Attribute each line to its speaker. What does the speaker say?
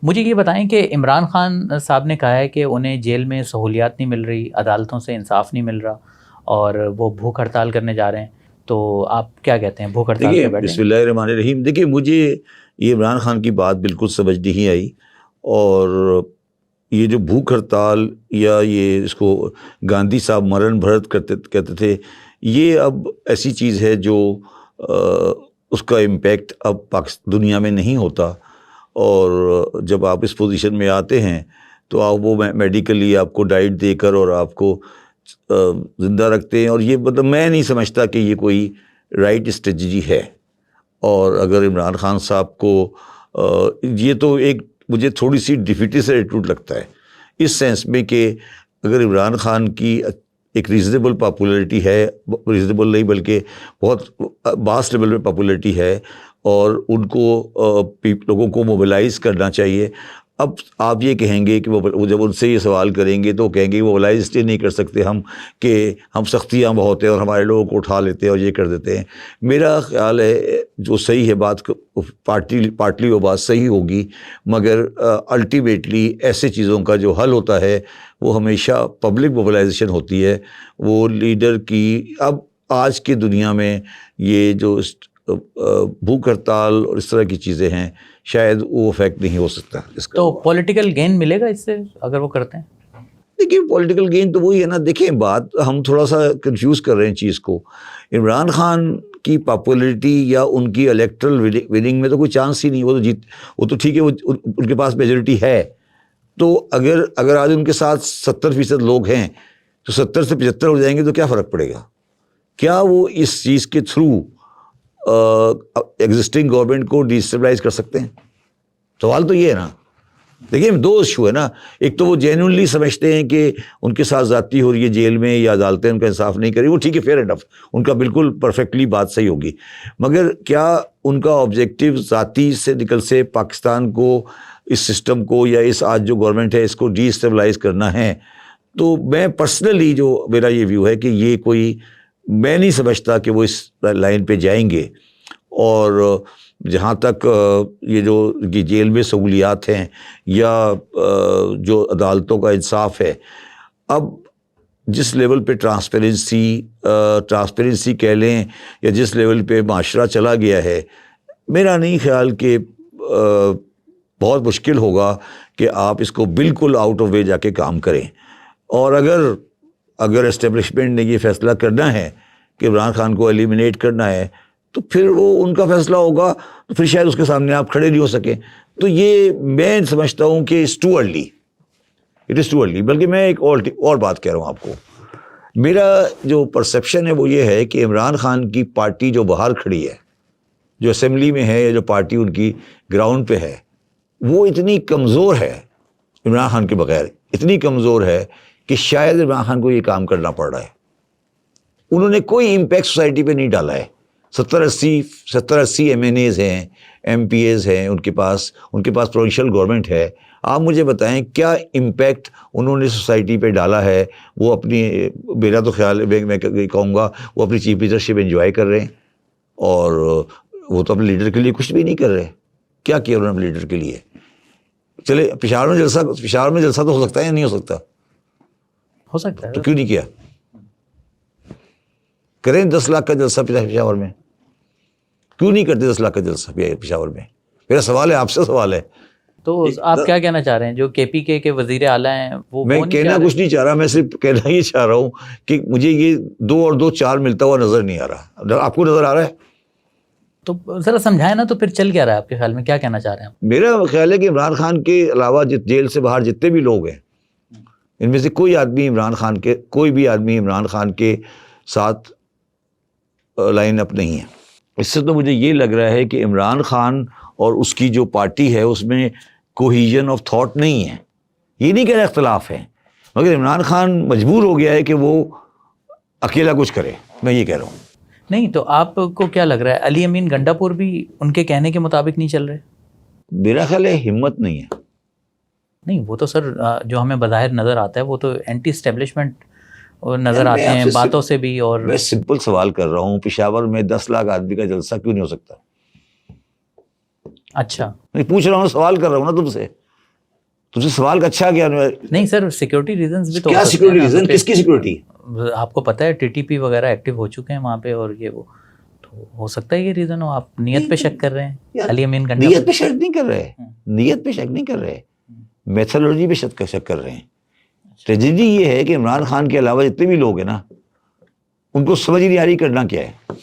Speaker 1: مجھے یہ بتائیں کہ عمران خان صاحب نے کہا ہے کہ انہیں جیل میں سہولیات نہیں مل رہی، عدالتوں سے انصاف نہیں مل رہا اور وہ بھوک ہڑتال کرنے جا رہے ہیں، تو آپ کیا کہتے ہیں؟ بھوک ہڑتال پہ بیٹھیں؟
Speaker 2: بسم اللہ الرحمن الرحیم. دیکھیے مجھے یہ عمران خان کی بات بالکل سمجھ نہیں آئی، اور یہ جو بھوک ہڑتال یا یہ اس کو گاندھی صاحب مرن بھرت کہتے تھے، یہ اب ایسی چیز ہے جو اس کا امپیکٹ اب دنیا میں نہیں ہوتا. اور جب آپ اس پوزیشن میں آتے ہیں تو آپ وہ میڈیکلی آپ کو ڈائٹ دے کر اور آپ کو زندہ رکھتے ہیں، اور یہ مطلب میں نہیں سمجھتا کہ یہ کوئی رائٹ اسٹریٹجی ہے. اور اگر عمران خان صاحب کو یہ تو ایک مجھے تھوڑی سی ڈیفیٹسٹ ایٹیٹیوڈ لگتا ہے، اس سینس میں کہ اگر عمران خان کی ایک ریزنیبل پاپولیرٹی ہے، ریزنیبل نہیں بلکہ بہت باس لیول میں پاپولیرٹی ہے، اور ان کو لوگوں کو موبلائز کرنا چاہیے. اب آپ یہ کہیں گے کہ وہ جب ان سے یہ سوال کریں گے تو کہیں گے وہ موبلائز اس لیے نہیں کر سکتے ہم کہ ہم سختیاں بہت ہیں اور ہمارے لوگوں کو اٹھا لیتے ہیں اور یہ کر دیتے ہیں. میرا خیال ہے جو صحیح ہے بات، پارٹلی وہ بات صحیح ہوگی، مگر الٹیمیٹلی ایسے چیزوں کا جو حل ہوتا ہے وہ ہمیشہ پبلک موبلائزیشن ہوتی ہے. وہ لیڈر کی اب آج کی دنیا میں یہ جو بھوک ہڑتال اور اس طرح کی چیزیں ہیں شاید وہ افیکٹ نہیں ہو سکتا اس کا.
Speaker 1: تو پولیٹیکل گین ملے گا اس سے اگر وہ کرتے ہیں؟
Speaker 2: دیکھیے پولیٹیکل گین تو وہی ہے نا. دیکھیں بات ہم تھوڑا سا کنفیوز کر رہے ہیں چیز کو. عمران خان کی پاپولیرٹی یا ان کی الیکٹرل وننگ میں تو کوئی چانس ہی نہیں. وہ تو ٹھیک ہے، وہ ان کے پاس میجورٹی ہے. تو اگر آج ان کے ساتھ 70% لوگ ہیں تو 70 سے 75 ہو جائیں گے تو کیا فرق پڑے گا؟ کیا وہ اس چیز کے تھرو ایگزسٹنگ گورنمنٹ کو ڈیسٹیبلائز کر سکتے ہیں؟ سوال تو یہ ہے نا. دیکھیے دو ایشو ہے نا. ایک تو وہ جینوئنلی سمجھتے ہیں کہ ان کے ساتھ زیادتی ہو رہی ہے جیل میں یا عدالتیں ان کا انصاف نہیں کری، وہ ٹھیک ہے، فیئر انف، ان کا بالکل پرفیکٹلی بات صحیح ہوگی. مگر کیا ان کا آبجیکٹیو ذاتی سے نکل سے پاکستان کو، اس سسٹم کو، یا اس آج جو گورنمنٹ ہے اس کو ڈی اسٹیبلائز کرنا ہے؟ تو میں پرسنلی جو میرا یہ ویو ہے کہ یہ کوئی، میں نہیں سمجھتا کہ وہ اس لائن پہ جائیں گے. اور جہاں تک یہ جو جیل میں سہولیات ہیں یا جو عدالتوں کا انصاف ہے، اب جس لیول پہ ٹرانسپیرنسی کہہ لیں یا جس لیول پہ معاشرہ چلا گیا ہے، میرا نہیں خیال کہ بہت مشکل ہوگا کہ آپ اس کو بالکل آؤٹ آف وے جا کے کام کریں. اور اگر اسٹیبلشمنٹ نے یہ فیصلہ کرنا ہے کہ عمران خان کو ایلیمینیٹ کرنا ہے تو پھر وہ ان کا فیصلہ ہوگا، تو پھر شاید اس کے سامنے آپ کھڑے نہیں ہو سکیں. تو یہ میں سمجھتا ہوں کہ اٹ از ٹو ارلی. بلکہ میں ایک اور بات کہہ رہا ہوں آپ کو. میرا جو پرسیپشن ہے وہ یہ ہے کہ عمران خان کی پارٹی جو باہر کھڑی ہے، جو اسمبلی میں ہے یا جو پارٹی ان کی گراؤنڈ پہ ہے، وہ اتنی کمزور ہے عمران خان کے بغیر، اتنی کمزور ہے کہ شاید عمران خان کو یہ کام کرنا پڑ رہا ہے. انہوں نے کوئی امپیکٹ سوسائٹی پہ نہیں ڈالا ہے. 70-80 ایم این ایز ہیں، ایم پی ایز ہیں ان کے پاس پروونشل گورنمنٹ ہے. آپ مجھے بتائیں کیا امپیکٹ انہوں نے سوسائٹی پہ ڈالا ہے؟ وہ اپنی، میرا تو خیال ہے، میں کہوں گا وہ اپنی چیف منسٹرشپ انجوائے کر رہے ہیں، اور وہ تو اپنے لیڈر کے لیے کچھ بھی نہیں کر رہے. کیا کیا انہوں نے اپنے لیڈر کے لیے؟ چلے پشاور میں جلسہ تو ہو سکتا ہے یا نہیں ہو سکتا؟
Speaker 1: ہو سکتا ہے.
Speaker 2: تو کیوں نہیں کیا؟ کریں 10 لاکھ کا جلسہ پشاور میں. کیوں نہیں کرتے 10 لاکھ کا جلسہ پشاور میں؟ میرا سوال ہے، آپ سے سوال ہے.
Speaker 1: تو آپ کیا کہنا چاہ رہے ہیں؟ جو کے پی کے وزیر اعلیٰ ہیں وہ
Speaker 2: میں کہنا کچھ نہیں چاہ رہا، میں صرف کہنا یہ چاہ رہا ہوں کہ مجھے یہ 2 اور 2 4 ملتا ہوا نظر نہیں آ رہا. آپ کو نظر آ رہا ہے؟
Speaker 1: تو ذرا سمجھائیں نا. تو پھر چل کیا رہا ہے آپ کے خیال میں؟ کیا کہنا چاہ رہے ہیں؟
Speaker 2: میرا خیال ہے کہ عمران خان کے علاوہ جیل سے باہر جتنے بھی لوگ ہیں، ان میں سے کوئی بھی آدمی عمران خان کے ساتھ لائن اپ نہیں ہے. اس سے تو مجھے یہ لگ رہا ہے کہ عمران خان اور اس کی جو پارٹی ہے اس میں کوہیژن آف تھاٹ نہیں ہے. یہ نہیں کہہ رہا اختلاف ہے، مگر عمران خان مجبور ہو گیا ہے کہ وہ اکیلا کچھ کرے. میں یہ کہہ رہا ہوں.
Speaker 1: نہیں تو آپ کو کیا لگ رہا ہے علی امین گنڈا پور بھی ان کے کہنے کے مطابق نہیں چل رہے؟
Speaker 2: میرا خیال ہے ہمت نہیں ہے.
Speaker 1: نہیں وہ تو سر جو ہمیں بظاہر نظر آتا ہے وہ تو اینٹی اسٹیبلشمنٹ نظر آتے ہیں باتوں سے بھی. اور
Speaker 2: میں سمپل سوال کر رہا ہوں، پشاور میں 10 لاکھ آدمی کا جلسہ کیوں نہیں ہو سکتا؟
Speaker 1: اچھا
Speaker 2: میں پوچھ رہا ہوں، سوال کر رہا ہوں نا تم سے. تجھے سوال کا اچھا کیا
Speaker 1: نہیں سر، سیکورٹی ریزنز بھی تو
Speaker 2: کیا سیکورٹی ریزن؟ کس کی سیکورٹی؟
Speaker 1: آپ کو پتہ ہے ٹی ٹی پی وغیرہ ایکٹیو ہو چکے ہیں وہاں پہ، اور یہ وہ تو ہو سکتا ہے یہ ریزن ہو. آپ نیت پہ شک کر رہے ہیں؟ علی امین گنڈا
Speaker 2: نیت پہ شک نہیں کر رہے، نیت پہ شک نہیں کر رہے، میتھڈولوجی پہ شک کر رہے ہیں. ٹریجڈی یہ ہے کہ عمران خان کے علاوہ جتنے بھی لوگ ہیں نا، ان کو سمجھ نہیں آ رہی کرنا کیا ہے.